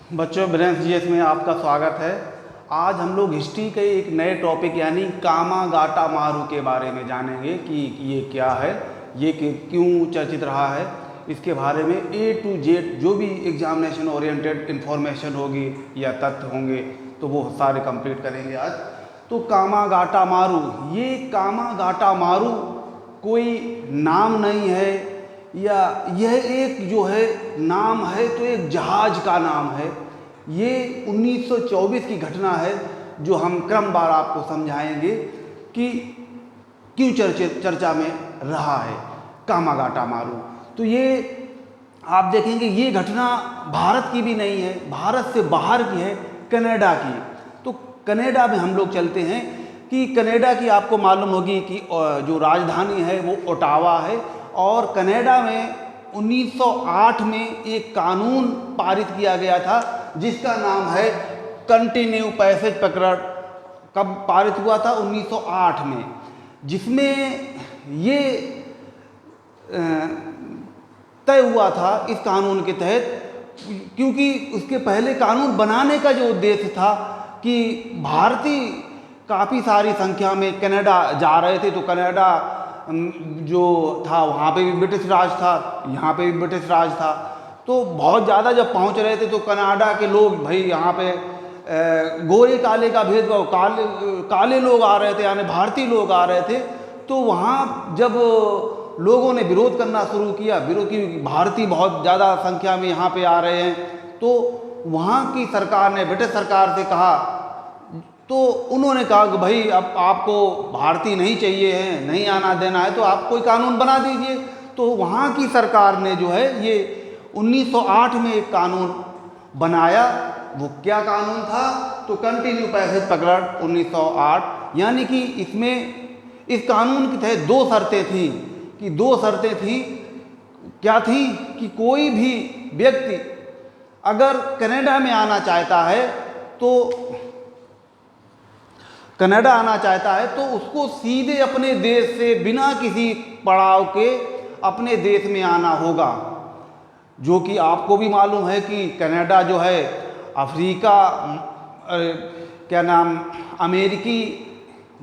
बच्चों, brains GS में आपका स्वागत है। आज हम लोग हिस्ट्री के एक नए टॉपिक यानी कामागाटा मारू के बारे में जानेंगे कि ये क्या है, ये क्यों चर्चित रहा है। इसके बारे में A to Z जो भी एग्जामिनेशन ओरिएंटेड इन्फॉर्मेशन होगी या तथ्य होंगे तो वो सारे कंप्लीट करेंगे आज। तो कामागाटा मारू, ये कामागाटा मारू कोई नाम नहीं है या यह एक जो है नाम है तो एक जहाज का नाम है। ये 1924 की घटना है जो हम क्रमवार आपको समझाएंगे कि क्यों चर्चा में रहा है कामागाटा मारू। तो ये आप देखेंगे ये घटना भारत की भी नहीं है, भारत से बाहर की है, कनाडा की। तो कनाडा में हम लोग चलते हैं कि कनाडा की आपको मालूम होगी कि जो राजधानी है वो ओटावा है। और कनाडा में 1908 में एक कानून पारित किया गया था जिसका नाम है कंटिन्यू पैसेज पकड़। कब पारित हुआ था? 1908 में, जिसमें ये तय हुआ था इस कानून के तहत, क्योंकि उसके पहले कानून बनाने का जो उद्देश्य था कि भारतीय काफ़ी सारी संख्या में कनाडा जा रहे थे। तो कनाडा जो था वहाँ पे भी ब्रिटिश राज था, यहाँ पे भी ब्रिटिश राज था। तो बहुत ज़्यादा जब पहुँच रहे थे तो कनाडा के लोग भाई यहाँ पे गोरे काले का भेदभाव, काले लोग आ रहे थे यानी भारतीय लोग आ रहे थे। तो वहाँ जब लोगों ने विरोध करना शुरू किया, विरोध की भारतीय बहुत ज़्यादा संख्या में यहाँ पे आ रहे हैं, तो वहाँ की सरकार ने ब्रिटिश सरकार से कहा, तो उन्होंने कहा कि भाई अब आपको भारतीय नहीं चाहिए है, नहीं आना देना है तो आप कोई कानून बना दीजिए। तो वहाँ की सरकार ने जो है ये 1908 में एक कानून बनाया। वो क्या कानून था? तो कंटिन्यू पैसेज पकड़ 1908। यानी कि इसमें इस कानून के तहत दो शर्तें थीं क्या थी कि कोई भी व्यक्ति अगर कनाडा में आना चाहता है तो उसको सीधे अपने देश से बिना किसी पड़ाव के अपने देश में आना होगा। जो कि आपको भी मालूम है कि कनाडा जो है अफ्रीका अमेरिकी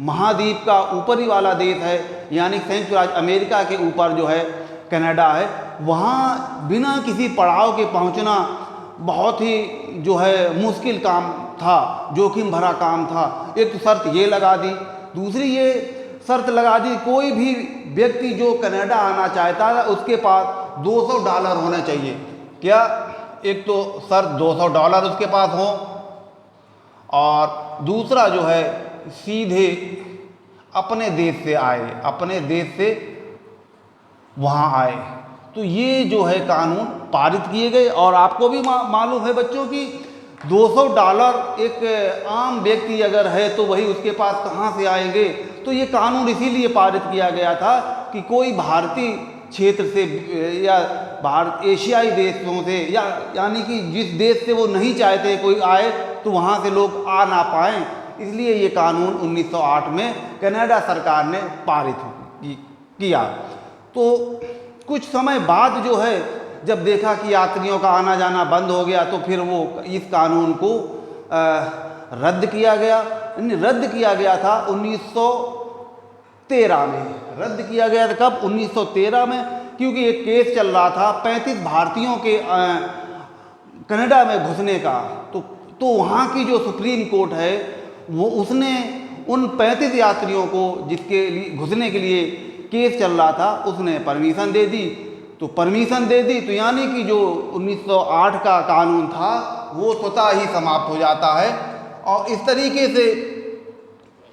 महाद्वीप का ऊपरी वाला देश है, यानी संयुक्त राज्य अमेरिका के ऊपर जो है कनाडा है। वहाँ बिना किसी पड़ाव के पहुँचना बहुत ही जो है मुश्किल काम था, जोखिम भरा काम था। एक तो शर्त ये लगा दी, दूसरी ये शर्त लगा दी कोई भी व्यक्ति जो कनाडा आना चाहता है उसके पास $200 होने चाहिए। क्या? एक तो शर्त $200 उसके पास हो, और दूसरा जो है सीधे अपने देश से आए, अपने देश से वहाँ आए। तो ये जो है कानून पारित किए गए। और आपको भी मालूम है बच्चों कि $200 एक आम व्यक्ति अगर है तो वही उसके पास कहाँ से आएंगे। तो ये कानून इसीलिए पारित किया गया था कि कोई भारतीय क्षेत्र से या एशियाई देशों से यानी कि जिस देश से वो नहीं चाहते कोई आए तो वहाँ से लोग आ ना पाएँ, इसलिए ये कानून 1908 में कनाडा सरकार ने पारित किया। तो कुछ समय बाद जो है जब देखा कि यात्रियों का आना जाना बंद हो गया तो फिर वो इस कानून को रद्द किया गया। रद्द किया गया था 1913 में। रद्द किया गया था कब? 1913 में, क्योंकि एक केस चल रहा था 35 भारतीयों के कनाडा में घुसने का। तो वहाँ की जो सुप्रीम कोर्ट है वो उसने उन 35 यात्रियों को जिसके लिए घुसने के लिए केस चल रहा था उसने परमिशन दे दी। तो परमिशन दे दी तो यानी कि जो 1908 का कानून था वो स्वतः ही समाप्त हो जाता है। और इस तरीके से,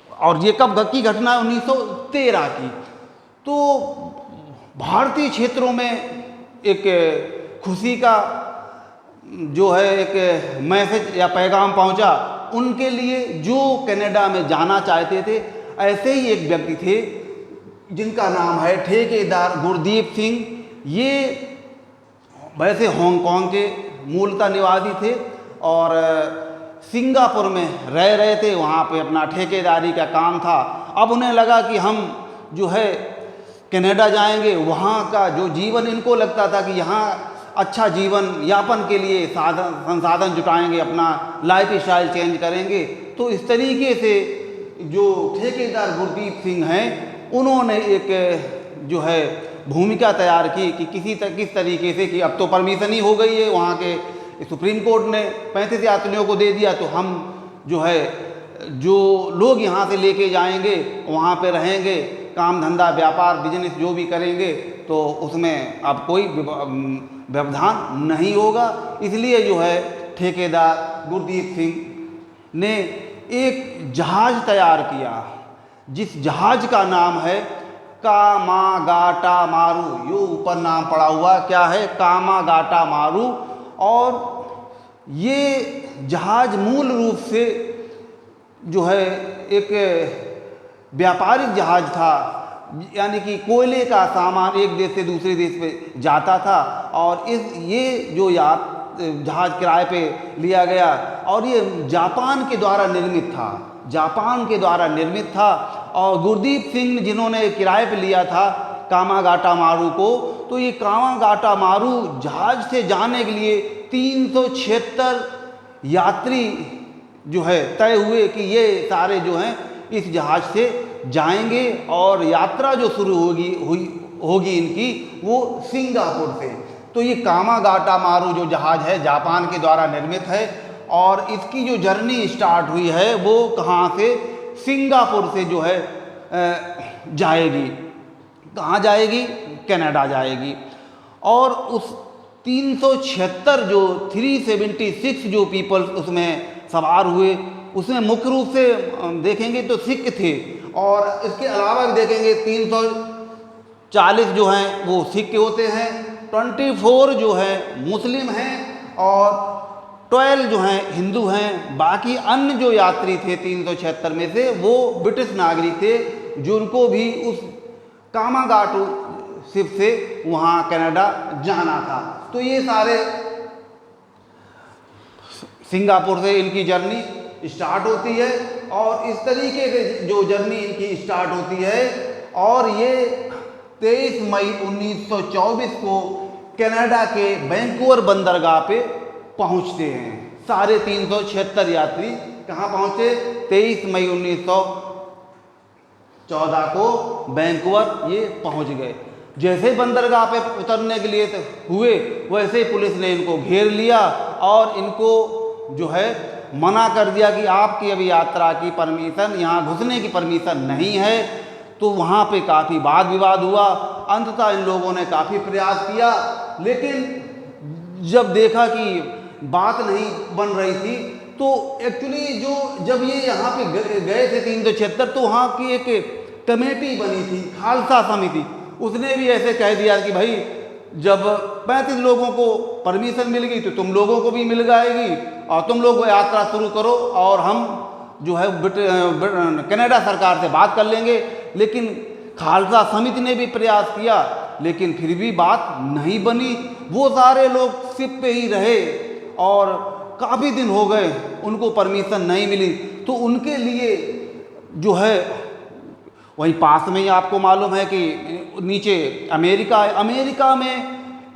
और ये कब की घटना है? 1913 की। तो भारतीय क्षेत्रों में एक खुशी का जो है एक मैसेज या पैगाम पहुंचा उनके लिए जो कनाडा में जाना चाहते थे। ऐसे ही एक व्यक्ति थे जिनका नाम है ठेकेदार गुरदीप सिंह। ये वैसे हांगकांग के मूलतः निवासी थे और सिंगापुर में रह रहे थे, वहाँ पे अपना ठेकेदारी का काम था। अब उन्हें लगा कि हम जो है कनाडा जाएंगे, वहाँ का जो जीवन इनको लगता था कि यहाँ अच्छा जीवन यापन के लिए संसाधन जुटाएंगे, अपना लाइफ स्टाइल चेंज करेंगे। तो इस तरीके से जो ठेकेदार गुरदीप सिंह हैं उन्होंने एक जो है भूमिका तैयार की कि किस तरीके से कि अब तो परमिशन ही हो गई है, वहाँ के सुप्रीम कोर्ट ने 35 यात्रियों को दे दिया, तो हम जो है जो लोग यहाँ से लेके जाएंगे वहाँ पे रहेंगे, काम धंधा व्यापार बिजनेस जो भी करेंगे तो उसमें अब कोई व्यवधान नहीं होगा। इसलिए जो है ठेकेदार गुरदीप सिंह ने एक जहाज़ तैयार किया, जिस जहाज़ का नाम है कामागाटामारू। यो ऊपर नाम पड़ा हुआ क्या है, कामागाटामारू। और ये जहाज़ मूल रूप से जो है एक व्यापारिक जहाज़ था, यानी कि कोयले का सामान एक देश से दूसरे देश पे जाता था। और ये जो जहाज़ किराए पे लिया गया और ये जापान के द्वारा निर्मित था, जापान के द्वारा निर्मित था। और गुरदीप सिंह जिन्होंने किराए पे लिया था कामागाटामारू को, तो ये कामागाटामारू जहाज़ से जाने के लिए 376 यात्री जो है तय हुए कि ये सारे जो हैं इस जहाज़ से जाएंगे। और यात्रा जो शुरू होगी इनकी वो सिंगापुर से। तो ये कामागाटामारू जो जहाज़ है जापान के द्वारा निर्मित है और इसकी जो जर्नी स्टार्ट हुई है वो कहाँ से, सिंगापुर से जो है जाएगी। कहाँ जाएगी, कनाडा जाएगी। और उस 376 जो 376 जो पीपल्स उसमें सवार हुए, उसमें मुख्य रूप से देखेंगे तो सिख थे और इसके अलावा भी देखेंगे 340 जो हैं वो सिख के होते हैं, 24 जो है मुस्लिम हैं और 12 जो हैं हिंदू हैं। बाकी अन्य जो यात्री थे 376 में से वो ब्रिटिश नागरिक थे, जिनको भी उस कामागाटू शिप से वहाँ कनाडा जाना था। तो ये सारे सिंगापुर से इनकी जर्नी स्टार्ट होती है और इस तरीके से जो जर्नी इनकी स्टार्ट होती है और ये 23 मई 1924 को कनाडा के वैंकूवर बंदरगाह पे पहुंचते हैं। सारे 376 यात्री कहाँ पहुंचे, 23 मई 1914 को वैंकूवर ये पहुंच गए। जैसे बंदरगाह पे उतरने के लिए हुए वैसे ही पुलिस ने इनको घेर लिया और इनको जो है मना कर दिया कि आपकी अभी यात्रा की परमिशन, यहाँ घुसने की परमिशन नहीं है। तो वहाँ पे काफ़ी वाद विवाद हुआ। अंततः इन लोगों ने काफ़ी प्रयास किया, लेकिन जब देखा कि बात नहीं बन रही थी तो एक्चुअली जब ये यहाँ पे गए थे 376, तो वहाँ की एक कमेटी बनी थी, खालसा समिति। उसने भी ऐसे कह दिया कि भाई जब 35 लोगों को परमिशन मिल गई तो तुम लोगों को भी मिल जाएगी और तुम लोग यात्रा शुरू करो और हम जो है कनाडा सरकार से बात कर लेंगे। लेकिन खालसा समिति ने भी प्रयास किया, लेकिन फिर भी बात नहीं बनी। वो सारे लोग शिप पे ही रहे और काफ़ी दिन हो गए उनको परमिशन नहीं मिली। तो उनके लिए जो है वहीं पास में ही आपको मालूम है कि नीचे अमेरिका है। अमेरिका में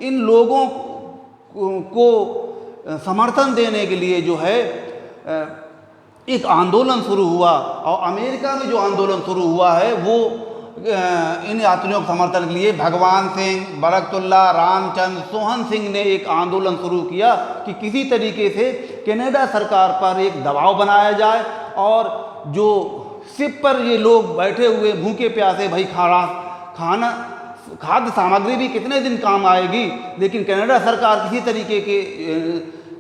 इन लोगों को समर्थन देने के लिए जो है एक आंदोलन शुरू हुआ और अमेरिका में जो आंदोलन शुरू हुआ है वो इन यात्रियों के समर्थन के लिए भगवान सिंह, बरकतुल्ला, रामचंद्र, सोहन सिंह ने एक आंदोलन शुरू किया कि किसी तरीके से कनाडा सरकार पर एक दबाव बनाया जाए और जो शिप पर ये लोग बैठे हुए भूखे प्यासे, भाई खाद्य सामग्री भी कितने दिन काम आएगी, लेकिन कनाडा सरकार किसी तरीके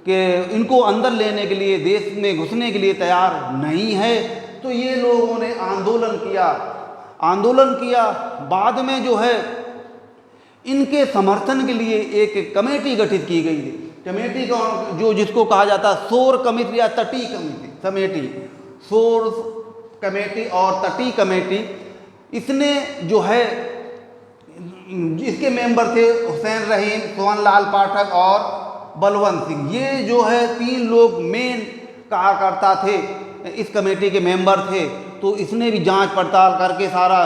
के इनको अंदर लेने के लिए, देश में घुसने के लिए तैयार नहीं है। तो ये लोगों ने आंदोलन किया। बाद में जो है इनके समर्थन के लिए एक कमेटी गठित की गई थी। कमेटी को जिसको कहा जाता है शोर कमेटी या तटी कमेटी, शोर कमेटी और तटी कमेटी। इसने जो है इसके मेंबर थे हुसैन रहीम, सोहनलाल पाठक और बलवंत सिंह। ये जो है 3 लोग मेन कार्यकर्ता थे, इस कमेटी के मेंबर थे। तो इसने भी जांच पड़ताल करके सारा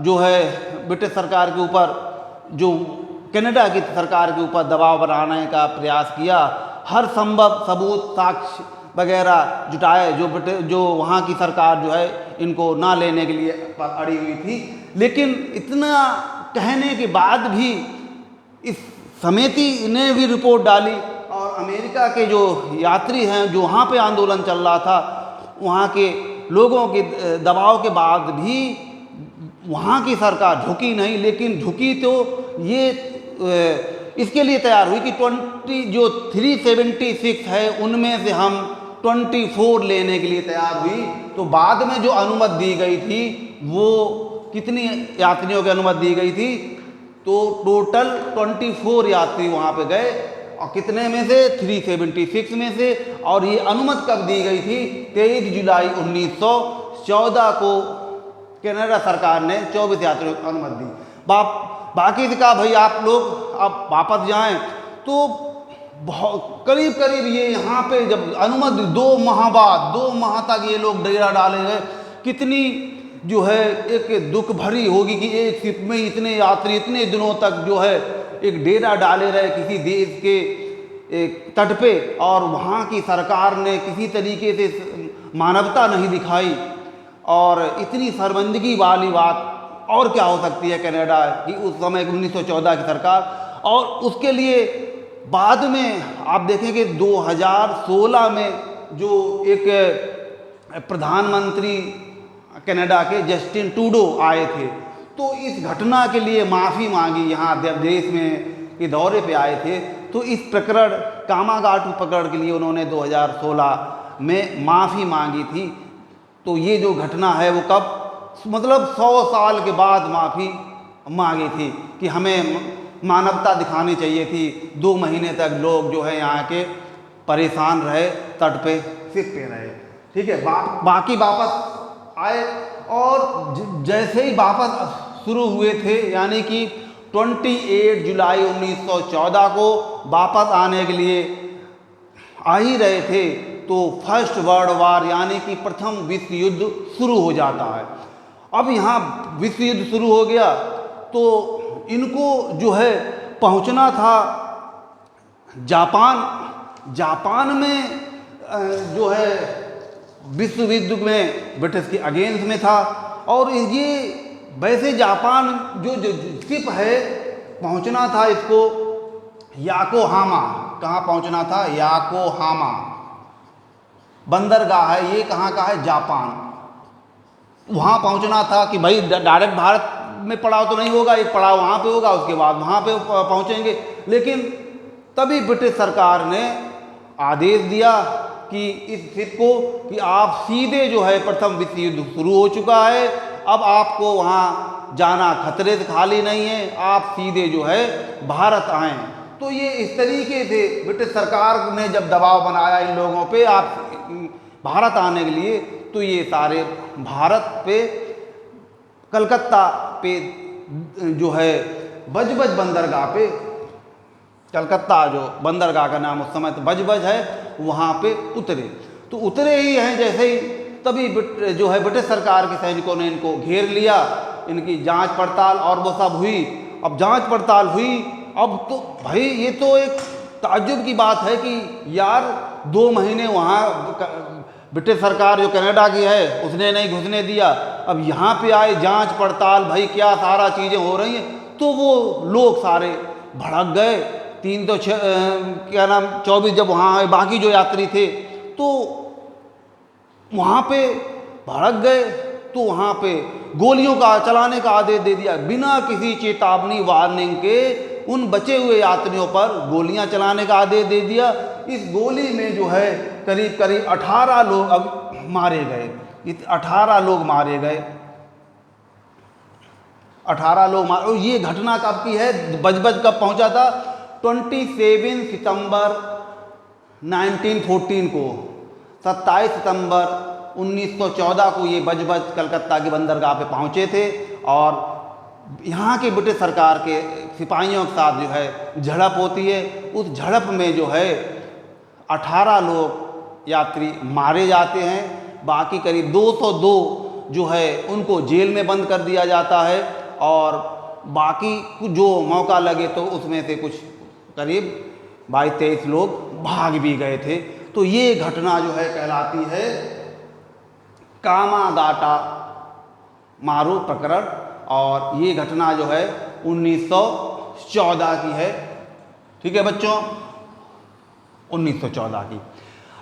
जो है ब्रिटिश सरकार के ऊपर जो कनाडा की सरकार के ऊपर दबाव बनाने का प्रयास किया, हर संभव सबूत साक्ष्य वगैरह जुटाए, जो वहाँ की सरकार जो है इनको ना लेने के लिए अड़ी हुई थी। लेकिन इतना कहने के बाद भी इस समिति ने भी रिपोर्ट डाली और अमेरिका के जो यात्री हैं, जो वहाँ पे आंदोलन चल रहा था, वहाँ के लोगों के दबाव के बाद भी वहाँ की सरकार झुकी नहीं। लेकिन झुकी तो ये इसके लिए तैयार हुई कि 376 है उनमें से हम 24 लेने के लिए तैयार हुई। तो बाद में जो अनुमति दी गई थी वो कितनी यात्रियों की अनुमति दी गई थी, तो टोटल 24 यात्री वहाँ पे गए और कितने में से 376 में से। और ये अनुमति कब दी गई थी? 23 जुलाई 1914 को कनाडा सरकार ने 24 यात्रियों को अनुमति दी। बाकी से कहा भाई आप लोग अब वापस जाएं। तो करीब करीब ये यहाँ पे जब अनुमति 2 माह बाद 2 माह तक ये लोग डेरा डाले गए। कितनी जो है एक दुख भरी होगी कि एक शिप में इतने यात्री इतने दिनों तक जो है एक डेरा डाले रहे किसी देश के एक तट पे, और वहाँ की सरकार ने किसी तरीके से मानवता नहीं दिखाई। और इतनी शर्मिंदगी वाली बात और क्या हो सकती है कनाडा की उस समय 1914 की सरकार। और उसके लिए बाद में आप देखेंगे 2016 में जो एक प्रधानमंत्री कनाडा के जस्टिन ट्रूडो आए थे, तो इस घटना के लिए माफ़ी मांगी। यहाँ देश में के दौरे पे आए थे, तो इस प्रकरण कामागाटू प्रकरण के लिए उन्होंने 2016 में माफ़ी मांगी थी। तो ये जो घटना है वो कब, मतलब 100 साल के बाद माफ़ी मांगी थी कि हमें मानवता दिखानी चाहिए थी। 2 महीने तक लोग जो है यहाँ के परेशान रहे, तट पे शिप पे रहे। ठीक है, बाकी वापस आए और जैसे ही वापस शुरू हुए थे, यानी कि 28 जुलाई 1914 को वापस आने के लिए आ ही रहे थे, तो फर्स्ट वर्ल्ड वार यानी कि प्रथम विश्व युद्ध शुरू हो जाता है। अब यहाँ विश्व युद्ध शुरू हो गया तो इनको जो है पहुँचना था जापान में जो है विश्व युद्ध में ब्रिटिश के अगेंस्ट में था। और ये वैसे जापान जो शिप है पहुंचना था इसको याकोहामा। कहाँ पहुंचना था? याकोहामा बंदरगाह है, ये कहाँ का है? जापान। वहाँ पहुंचना था कि भाई डायरेक्ट भारत में पड़ाव तो नहीं होगा, एक पड़ाव वहाँ पे होगा, उसके बाद वहाँ पे पहुँचेंगे। लेकिन तभी ब्रिटिश सरकार ने आदेश दिया कि इस शिप को कि आप सीधे जो है प्रथम विश्व युद्ध शुरू हो चुका है, अब आपको वहाँ जाना खतरे से खाली नहीं है, आप सीधे जो है भारत आएँ। तो ये इस तरीके से ब्रिटिश सरकार ने जब दबाव बनाया इन लोगों पे आप भारत आने के लिए, तो ये सारे भारत पे कलकत्ता पे जो है बजबज बंदरगाह पे, कलकत्ता जो बंदरगाह का नाम उस समय तो बजबज है, वहाँ पे उतरे। तो उतरे ही हैं जैसे ही, तभी जो है ब्रिटिश सरकार के सैनिकों ने इनको घेर लिया। इनकी जांच पड़ताल और वो सब हुई। अब जांच पड़ताल हुई, अब तो भाई ये तो एक ताज्जुब की बात है कि यार 2 महीने वहाँ ब्रिटिश सरकार जो कनाडा की है उसने नहीं घुसने दिया, अब यहाँ पे आए जांच पड़ताल, भाई क्या सारा चीज़ें हो रही हैं। तो वो लोग सारे भड़क गए। 24 जब वहाँ आए बाकी जो यात्री थे तो वहाँ पे भड़क गए, तो वहाँ पे गोलियों का चलाने का आदेश दे दिया। बिना किसी चेतावनी वार्निंग के उन बचे हुए यात्रियों पर गोलियां चलाने का आदेश दे दिया। इस गोली में जो है करीब करीब 18 लोग अब मारे गए। 18 लोग मारे गए, 18 लोग मारे। और ये घटना कब की है? बजबज कब पहुंचा था? 27 सितंबर 1914 को, 27 सितंबर 1914 को ये बजबज कलकत्ता के बंदरगाह पे पहुंचे थे। और यहाँ के ब्रिटिश सरकार के सिपाहियों के साथ जो है झड़प होती है। उस झड़प में जो है 18 लोग यात्री मारे जाते हैं। बाकी करीब 202 जो है उनको जेल में बंद कर दिया जाता है। और बाकी जो मौका लगे तो उसमें से कुछ करीब 22-23 लोग भाग भी गए थे। तो ये घटना जो है कहलाती है कामागाटा मारू प्रकरण, और ये घटना जो है 1914 की है। ठीक है बच्चों, 1914 की।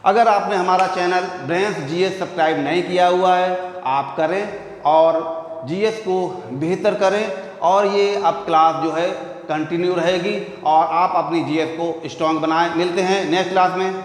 अगर आपने हमारा चैनल ब्रेन्स जीएस सब्सक्राइब नहीं किया हुआ है, आप करें और जीएस को बेहतर करें, और ये अब क्लास जो है कंटिन्यू रहेगी और आप अपनी जीएस को स्ट्रॉन्ग बनाएं। मिलते हैं नेक्स्ट क्लास में।